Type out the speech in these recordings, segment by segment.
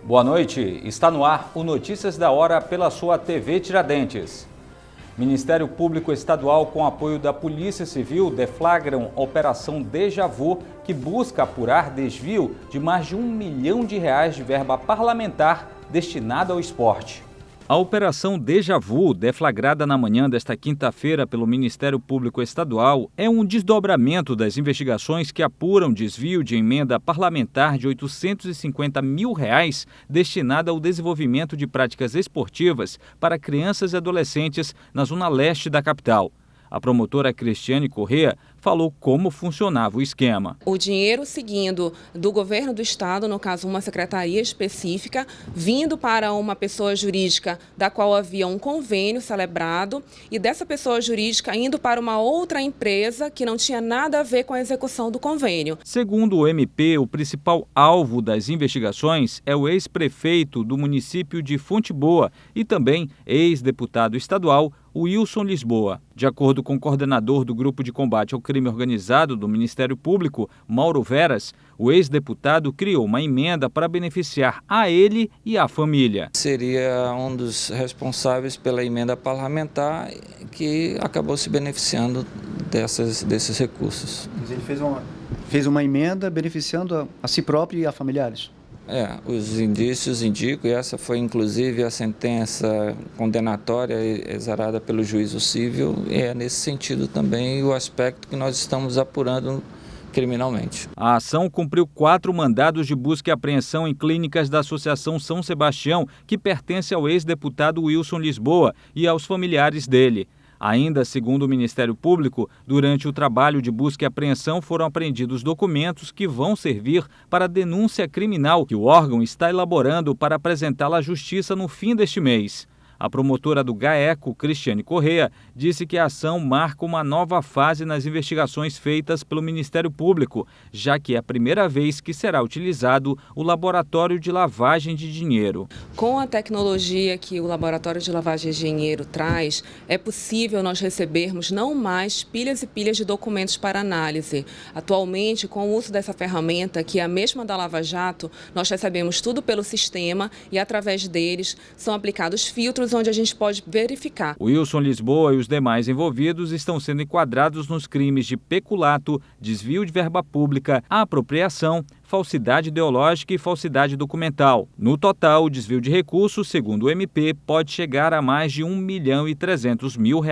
Boa noite, está no ar o Notícias da Hora pela sua TV Tiradentes. Ministério Público Estadual, com apoio da Polícia Civil, deflagram Operação Déjà Vu, que busca apurar desvio de mais de R$ 1 milhão de verba parlamentar destinada ao esporte. A Operação Déjà Vu, deflagrada na manhã desta quinta-feira pelo Ministério Público Estadual, é um desdobramento das investigações que apuram desvio de emenda parlamentar de R$ 850 mil destinada ao desenvolvimento de práticas esportivas para crianças e adolescentes na zona leste da capital. A promotora Cristiane Correa falou como funcionava o esquema. O dinheiro seguindo do governo do estado, no caso uma secretaria específica, vindo para uma pessoa jurídica da qual havia um convênio celebrado e dessa pessoa jurídica indo para uma outra empresa que não tinha nada a ver com a execução do convênio. Segundo o MP, o principal alvo das investigações é o ex-prefeito do município de Fonte Boa e também ex-deputado estadual Wilson Lisboa. De acordo com o coordenador do Grupo de Combate ao Crime Organizado do Ministério Público, Mauro Veras, o ex-deputado criou uma emenda para beneficiar a ele e a família. Seria um dos responsáveis pela emenda parlamentar que acabou se beneficiando desses recursos. Mas ele fez uma emenda beneficiando a si próprio e a familiares? Os indícios indicam, e essa foi inclusive a sentença condenatória exarada pelo juízo civil, e é nesse sentido também o aspecto que nós estamos apurando criminalmente. A ação cumpriu 4 mandados de busca e apreensão em clínicas da Associação São Sebastião, que pertence ao ex-deputado Wilson Lisboa e aos familiares dele. Ainda segundo o Ministério Público, durante o trabalho de busca e apreensão foram apreendidos documentos que vão servir para a denúncia criminal que o órgão está elaborando para apresentá-la à Justiça no fim deste mês. A promotora do GAECO, Cristiane Correa, disse que a ação marca uma nova fase nas investigações feitas pelo Ministério Público, já que é a primeira vez que será utilizado o laboratório de lavagem de dinheiro. Com a tecnologia que o laboratório de lavagem de dinheiro traz, é possível nós recebermos não mais pilhas e pilhas de documentos para análise. Atualmente, com o uso dessa ferramenta, que é a mesma da Lava Jato, nós recebemos tudo pelo sistema e através deles são aplicados filtros onde a gente pode verificar. Wilson Lisboa e os demais envolvidos estão sendo enquadrados nos crimes de peculato, desvio de verba pública, apropriação, falsidade ideológica e falsidade documental. No total, o desvio de recursos, segundo o MP, pode chegar a mais de R$ 1 milhão e 300 mil.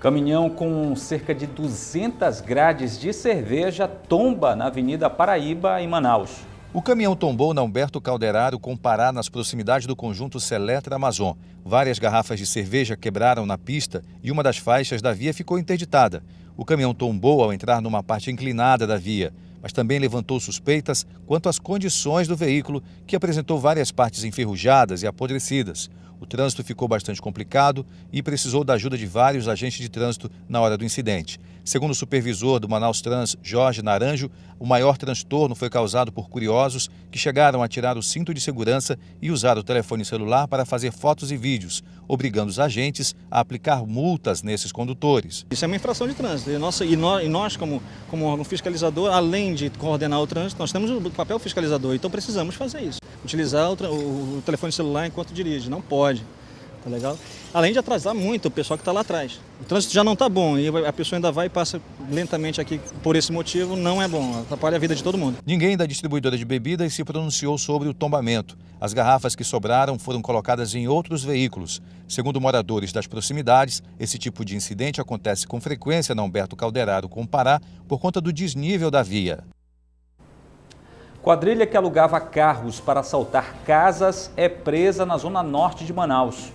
Caminhão com cerca de 200 grades de cerveja tomba na Avenida Paraíba, em Manaus. O caminhão tombou na Humberto Calderaro com Pará, nas proximidades do conjunto Seletra Amazon. Várias garrafas de cerveja quebraram na pista e uma das faixas da via ficou interditada. O caminhão tombou ao entrar numa parte inclinada da via, mas também levantou suspeitas quanto às condições do veículo, que apresentou várias partes enferrujadas e apodrecidas. O trânsito ficou bastante complicado e precisou da ajuda de vários agentes de trânsito na hora do incidente. Segundo o supervisor do Manaus Trans, Jorge Naranjo, o maior transtorno foi causado por curiosos que chegaram a tirar o cinto de segurança e usar o telefone celular para fazer fotos e vídeos, obrigando os agentes a aplicar multas nesses condutores. Isso é uma infração de trânsito. E nós como órgão fiscalizador, além de coordenar o trânsito, nós temos o papel fiscalizador, então precisamos fazer isso. Utilizar o telefone celular enquanto dirige, não pode. Tá legal? Além de atrasar muito o pessoal que está lá atrás. O trânsito já não está bom e a pessoa ainda vai e passa lentamente aqui por esse motivo, não é bom, atrapalha a vida de todo mundo. Ninguém da distribuidora de bebidas se pronunciou sobre o tombamento. As garrafas que sobraram foram colocadas em outros veículos. Segundo moradores das proximidades, esse tipo de incidente acontece com frequência na Humberto Calderaro com Pará por conta do desnível da via. Quadrilha que alugava carros para assaltar casas é presa na zona norte de Manaus.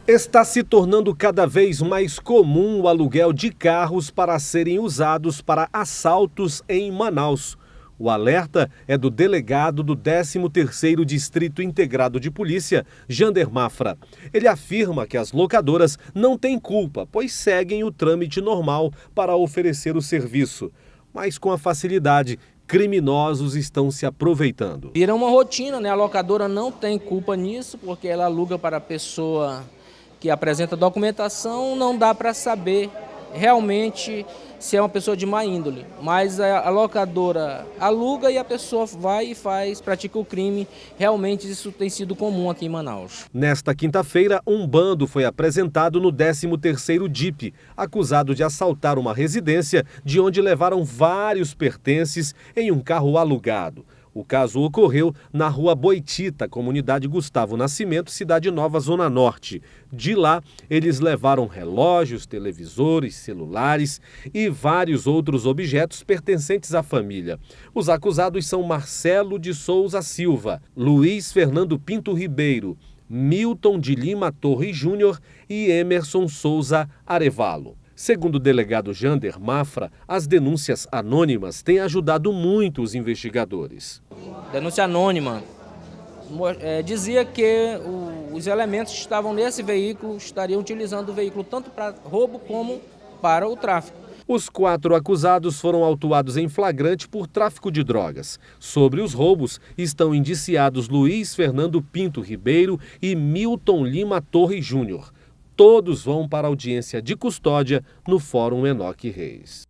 Está se tornando cada vez mais comum o aluguel de carros para serem usados para assaltos em Manaus. O alerta é do delegado do 13º Distrito Integrado de Polícia, Jander Mafra. Ele afirma que as locadoras não têm culpa, pois seguem o trâmite normal para oferecer o serviço. Mas com a facilidade, criminosos estão se aproveitando. Vira uma rotina, né? A locadora não tem culpa nisso, porque ela aluga para a pessoa que apresenta documentação, não dá para saber realmente se é uma pessoa de má índole, mas a locadora aluga e a pessoa vai e pratica o crime. Realmente isso tem sido comum aqui em Manaus. Nesta quinta-feira, um bando foi apresentado no 13º DIP, acusado de assaltar uma residência de onde levaram vários pertences em um carro alugado. O caso ocorreu na Rua Boitita, comunidade Gustavo Nascimento, Cidade Nova, Zona Norte. De lá, eles levaram relógios, televisores, celulares e vários outros objetos pertencentes à família. Os acusados são Marcelo de Souza Silva, Luiz Fernando Pinto Ribeiro, Milton de Lima Torres Júnior e Emerson Souza Arevalo. Segundo o delegado Jander Mafra, as denúncias anônimas têm ajudado muito os investigadores. Denúncia anônima dizia que os elementos que estavam nesse veículo estariam utilizando o veículo tanto para roubo como para o tráfico. Os 4 acusados foram autuados em flagrante por tráfico de drogas. Sobre os roubos estão indiciados Luiz Fernando Pinto Ribeiro e Milton Lima Torres Júnior. Todos vão para a audiência de custódia no Fórum Enoque Reis.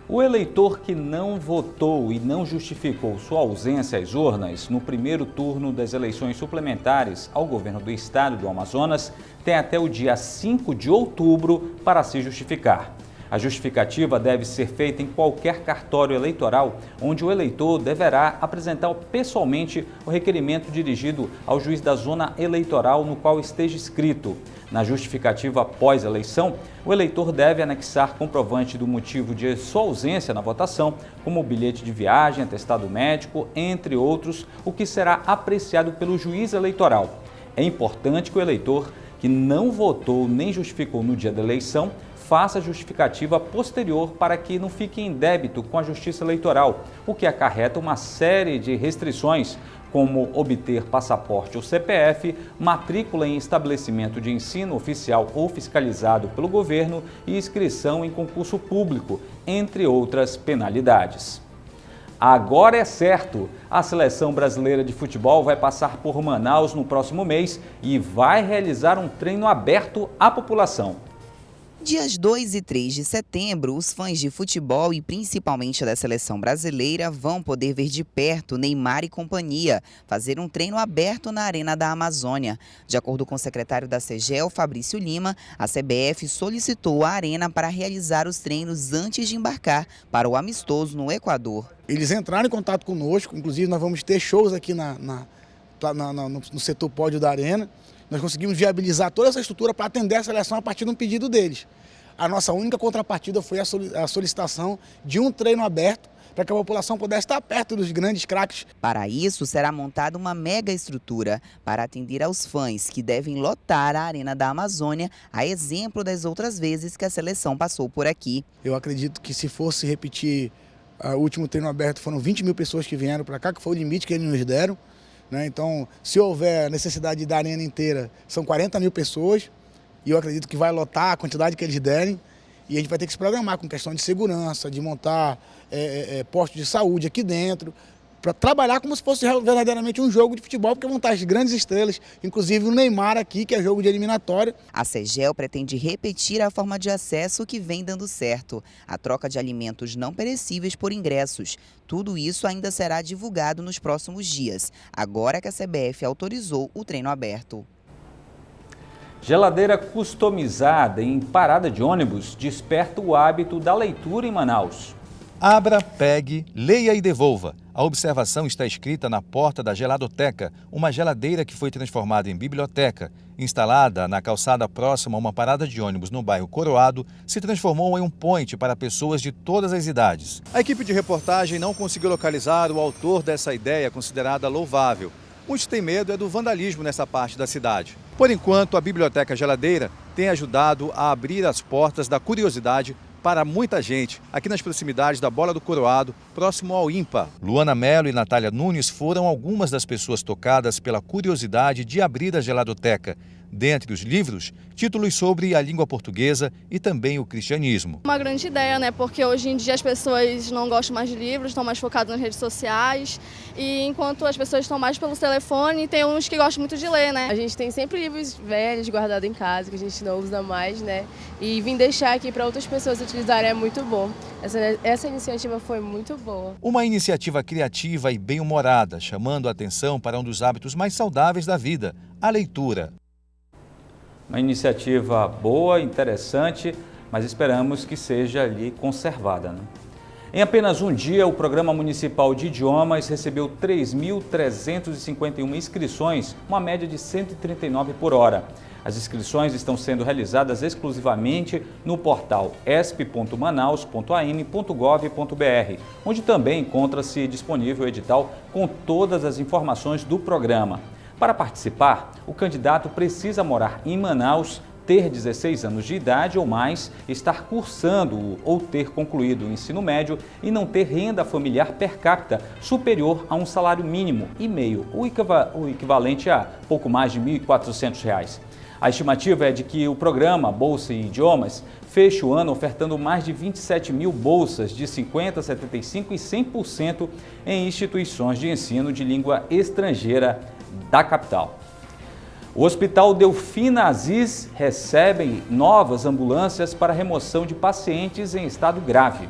O eleitor que não votou e não justificou sua ausência às urnas no primeiro turno das eleições suplementares ao governo do estado do Amazonas tem até o dia 5 de outubro para se justificar. A justificativa deve ser feita em qualquer cartório eleitoral, onde o eleitor deverá apresentar pessoalmente o requerimento dirigido ao juiz da zona eleitoral no qual esteja inscrito. Na justificativa após a eleição, o eleitor deve anexar comprovante do motivo de sua ausência na votação, como bilhete de viagem, atestado médico, entre outros, o que será apreciado pelo juiz eleitoral. É importante que o eleitor que não votou nem justificou no dia da eleição faça a justificativa posterior para que não fique em débito com a Justiça Eleitoral, o que acarreta uma série de restrições, como obter passaporte ou CPF, matrícula em estabelecimento de ensino oficial ou fiscalizado pelo governo e inscrição em concurso público, entre outras penalidades. Agora é certo, a Seleção Brasileira de Futebol vai passar por Manaus no próximo mês e vai realizar um treino aberto à população. Dias 2 e 3 de setembro, os fãs de futebol e principalmente da seleção brasileira vão poder ver de perto Neymar e companhia fazer um treino aberto na Arena da Amazônia. De acordo com o secretário da CGEL, Fabrício Lima, a CBF solicitou a Arena para realizar os treinos antes de embarcar para o amistoso no Equador. Eles entraram em contato conosco, inclusive nós vamos ter shows aqui no setor pódio da Arena. Nós conseguimos viabilizar toda essa estrutura para atender a seleção a partir de um pedido deles. A nossa única contrapartida foi a solicitação de um treino aberto para que a população pudesse estar perto dos grandes craques. Para isso, será montada uma mega estrutura para atender aos fãs que devem lotar a Arena da Amazônia, a exemplo das outras vezes que a seleção passou por aqui. Eu acredito que se fosse repetir o último treino aberto, foram 20 mil pessoas que vieram para cá, que foi o limite que eles nos deram. Então, se houver necessidade da arena inteira, são 40 mil pessoas e eu acredito que vai lotar a quantidade que eles derem e a gente vai ter que se programar com questão de segurança, de montar postos de saúde aqui dentro, para trabalhar como se fosse verdadeiramente um jogo de futebol, porque vão estar as grandes estrelas, inclusive o Neymar aqui, que é jogo de eliminatória. A CGEL pretende repetir a forma de acesso que vem dando certo, a troca de alimentos não perecíveis por ingressos. Tudo isso ainda será divulgado nos próximos dias, agora que a CBF autorizou o treino aberto. Geladeira customizada em parada de ônibus desperta o hábito da leitura em Manaus. Abra, pegue, leia e devolva. A observação está escrita na porta da Geladoteca, uma geladeira que foi transformada em biblioteca. Instalada na calçada próxima a uma parada de ônibus no bairro Coroado, se transformou em um point para pessoas de todas as idades. A equipe de reportagem não conseguiu localizar o autor dessa ideia considerada louvável. Muitos têm medo do vandalismo nessa parte da cidade. Por enquanto, a Biblioteca Geladeira tem ajudado a abrir as portas da curiosidade para muita gente, aqui nas proximidades da Bola do Coroado, próximo ao IMPA. Luana Mello e Natália Nunes foram algumas das pessoas tocadas pela curiosidade de abrir a Geladoteca. Dentre os livros, títulos sobre a língua portuguesa e também o cristianismo. Uma grande ideia, né? Porque hoje em dia as pessoas não gostam mais de livros, estão mais focadas nas redes sociais. E enquanto as pessoas estão mais pelo telefone, tem uns que gostam muito de ler, né? A gente tem sempre livros velhos guardados em casa, que a gente não usa mais, né? E vir deixar aqui para outras pessoas utilizarem é muito bom. Essa iniciativa foi muito boa. Uma iniciativa criativa e bem-humorada, chamando a atenção para um dos hábitos mais saudáveis da vida, a leitura. Uma iniciativa boa, interessante, mas esperamos que seja ali conservada, né? Em apenas um dia, o Programa Municipal de Idiomas recebeu 3.351 inscrições, uma média de 139 por hora. As inscrições estão sendo realizadas exclusivamente no portal esp.manaus.am.gov.br, onde também encontra-se disponível o edital com todas as informações do programa. Para participar, o candidato precisa morar em Manaus, ter 16 anos de idade ou mais, estar cursando ou ter concluído o ensino médio e não ter renda familiar per capita superior a um salário mínimo e meio, o equivalente a pouco mais de R$ 1.400. A estimativa é de que o programa Bolsa em Idiomas feche o ano ofertando mais de 27 mil bolsas de 50%, 75% e 100% em instituições de ensino de língua estrangeira da capital. O Hospital Delfina Aziz recebe novas ambulâncias para remoção de pacientes em estado grave.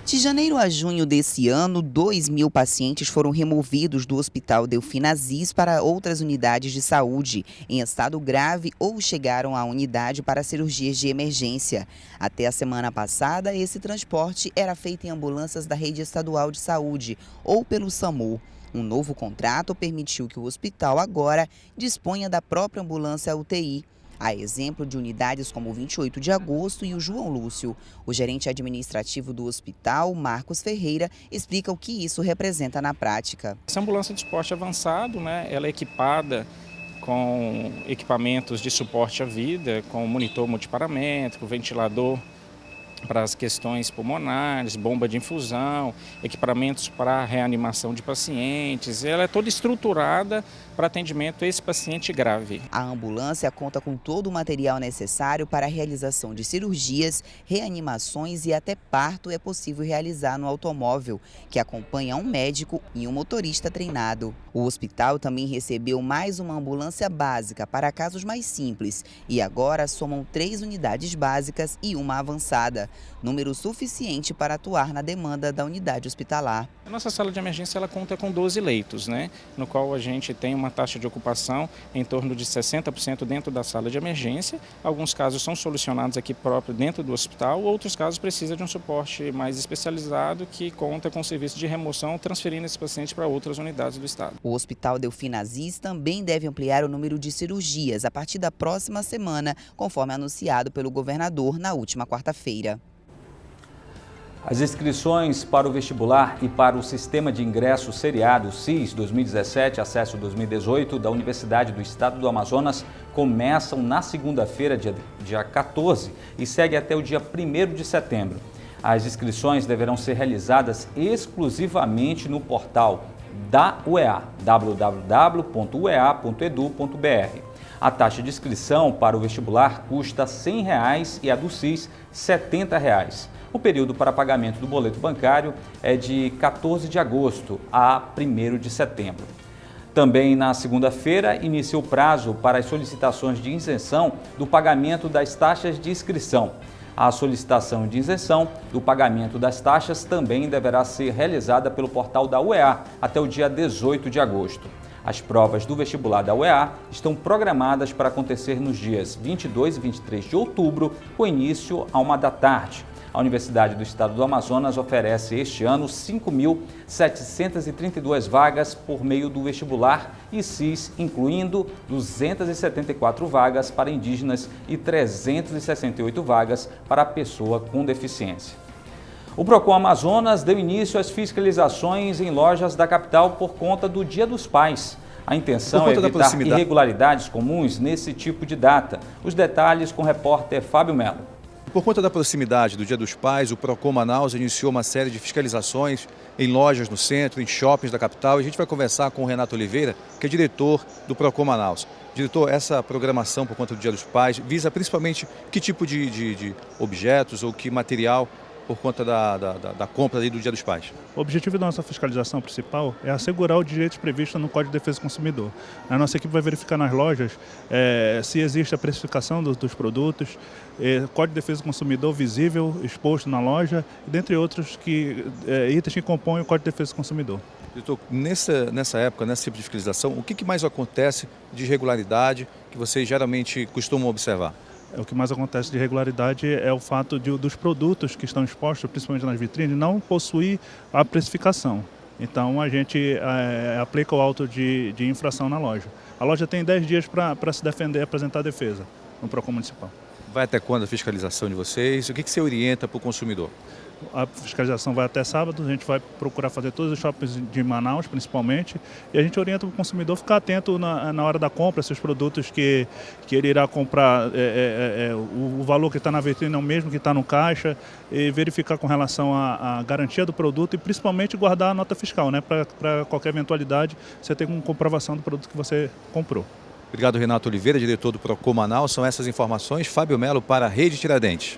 De janeiro a junho desse ano, 2.000 pacientes foram removidos do Hospital Delfina Aziz para outras unidades de saúde, em estado grave ou chegaram à unidade para cirurgias de emergência. Até a semana passada, esse transporte era feito em ambulâncias da rede estadual de saúde ou pelo SAMU. Um novo contrato permitiu que o hospital agora disponha da própria ambulância UTI. A exemplo de unidades como o 28 de agosto e o João Lúcio. O gerente administrativo do hospital, Marcos Ferreira, explica o que isso representa na prática. Essa ambulância de suporte avançado, né, ela é equipada com equipamentos de suporte à vida, com monitor multiparamétrico, ventilador para as questões pulmonares, bomba de infusão, equipamentos para reanimação de pacientes. Ela é toda estruturada para atendimento a esse paciente grave. A ambulância conta com todo o material necessário para a realização de cirurgias, reanimações e até parto é possível realizar no automóvel, que acompanha um médico e um motorista treinado. O hospital também recebeu mais uma ambulância básica para casos mais simples e agora somam 3 unidades básicas e uma avançada, número suficiente para atuar na demanda da unidade hospitalar. A nossa sala de emergência ela conta com 12 leitos, né, no qual a gente tem uma taxa de ocupação em torno de 60% dentro da sala de emergência. Alguns casos são solucionados aqui próprio dentro do hospital, outros casos precisam de um suporte mais especializado que conta com serviço de remoção, transferindo esse paciente para outras unidades do estado. O Hospital Delfina Aziz também deve ampliar o número de cirurgias a partir da próxima semana, conforme anunciado pelo governador na última quarta-feira. As inscrições para o vestibular e para o Sistema de Ingresso Seriado SIS 2017, acesso 2018 da Universidade do Estado do Amazonas começam na segunda-feira, dia 14, e seguem até o dia 1º de setembro. As inscrições deverão ser realizadas exclusivamente no portal da UEA, www.uea.edu.br. A taxa de inscrição para o vestibular custa R$ 100 e a do SIS R$ 70. O período para pagamento do boleto bancário é de 14 de agosto a 1º de setembro. Também na segunda-feira inicia o prazo para as solicitações de isenção do pagamento das taxas de inscrição. A solicitação de isenção do pagamento das taxas também deverá ser realizada pelo portal da UEA até o dia 18 de agosto. As provas do vestibular da UEA estão programadas para acontecer nos dias 22 e 23 de outubro, com início a 1 da tarde. A Universidade do Estado do Amazonas oferece este ano 5.732 vagas por meio do vestibular e SIS, incluindo 274 vagas para indígenas e 368 vagas para pessoa com deficiência. O Procon Amazonas deu início às fiscalizações em lojas da capital por conta do Dia dos Pais. A intenção é evitar irregularidades comuns nesse tipo de data. Os detalhes com o repórter Fábio Melo. Por conta da proximidade do Dia dos Pais, o Procon Manaus iniciou uma série de fiscalizações em lojas no centro, em shoppings da capital. E a gente vai conversar com o Renato Oliveira, que é diretor do Procon Manaus. Diretor, essa programação por conta do Dia dos Pais visa principalmente que tipo de objetos ou que material por conta da compra do Dia dos Pais? O objetivo da nossa fiscalização principal é assegurar os direitos previstos no Código de Defesa do Consumidor. A nossa equipe vai verificar nas lojas se existe a precificação dos produtos, Código de Defesa do Consumidor visível, exposto na loja, dentre outros itens que compõem o Código de Defesa do Consumidor. Diretor, nessa época, nesse tipo de fiscalização, o que mais acontece de irregularidade que vocês geralmente costumam observar? O que mais acontece de irregularidade é o fato dos produtos que estão expostos, principalmente nas vitrines, não possuir a precificação. Então a gente aplica o auto de infração na loja. A loja tem 10 dias para se defender e apresentar a defesa no Procon Municipal. Vai até quando a fiscalização de vocês? O que você orienta para o consumidor? A fiscalização vai até sábado, a gente vai procurar fazer todos os shoppings de Manaus, principalmente, e a gente orienta o consumidor a ficar atento na hora da compra, se os produtos que ele irá comprar, o valor que está na vitrine é o mesmo que está no caixa, e verificar com relação à garantia do produto e principalmente guardar a nota fiscal, né, para qualquer eventualidade você ter uma comprovação do produto que você comprou. Obrigado, Renato Oliveira, diretor do Procon Manaus. São essas informações. Fábio Melo para a Rede Tiradentes.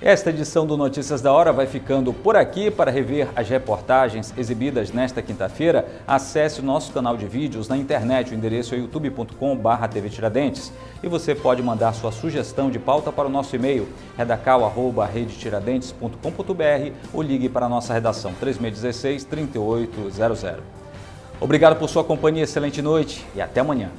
Esta edição do Notícias da Hora vai ficando por aqui. Para rever as reportagens exibidas nesta quinta-feira, acesse o nosso canal de vídeos na internet. O endereço é youtube.com/TV Tiradentes. E você pode mandar sua sugestão de pauta para o nosso e-mail, redacal@redetiradentes.com.br, ou ligue para a nossa redação 3616-3800. Obrigado por sua companhia, excelente noite e até amanhã.